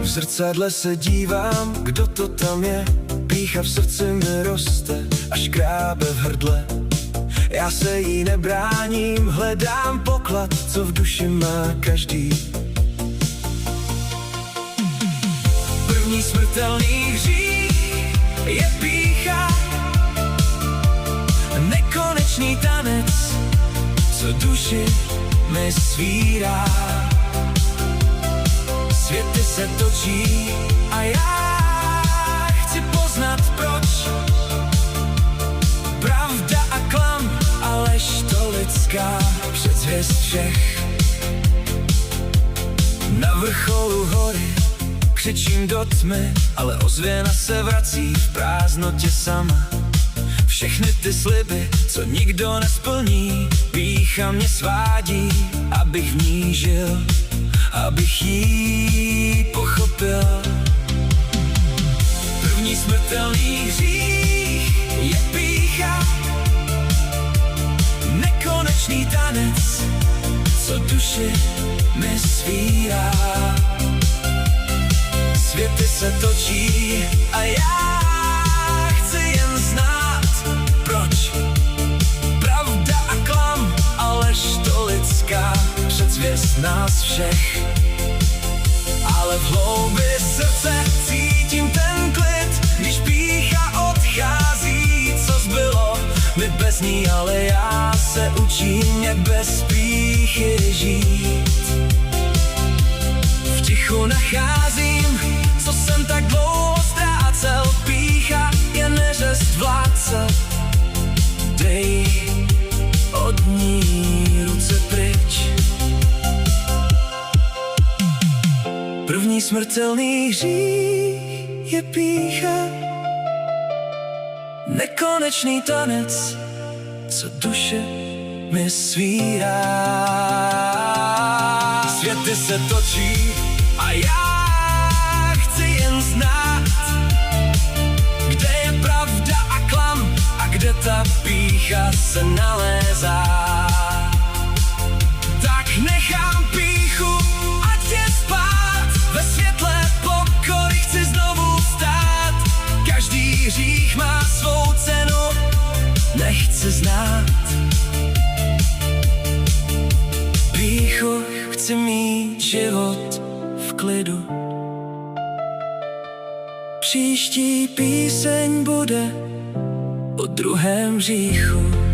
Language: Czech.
V zrcadle se dívám, kdo to tam je. Pýcha v srdci mi roste, až krábe v hrdle. Já se jí nebráním, hledám poklad, co v duši má každý. První smrtelný hřích je pýcha, nekonečný tanec, co duši mi svírá. Světy se točí a já chci poznat proč. Pravda a klam a lež to lidská, předzvěst všech. Na vrcholu hory křičím do tmy, ale ozvěna se vrací v prázdnotě sama. Všechny ty sliby, co nikdo nesplní, pýcha mě svádí, abych v ní žil, abych jí pochopil. První smrtelný hřích je pýcha, nekonečný tanec, co duši mi svírá. Světy se točí a já chci jen znát proč. Pravda a klam a lež to lidská, předzvěst nás všech. Ale v hloubi srdce cítím ten klid, když pýcha odchází, co zbylo mi bez ní, ale já se učím, jak bez pýchy žít. V tichu nacházím, co jsem tak dlouho ztrácel, pýcha je neřest vládce. Dej od ní ruce pryč. První smrtelný hřích je pýcha, nekonečný tanec, co duše mi svírá. Světy se točí a já chci jen znát, kde je pravda a klam a kde ta pýcha se nalézá. Tak nechám pýchu, ať je spát, ve světle pokory chci znovu vstát. Každý hřích má svou cenu, nechci znát. Pýchu chci mít život v klidu. Příští píseň bude o druhém hříchu.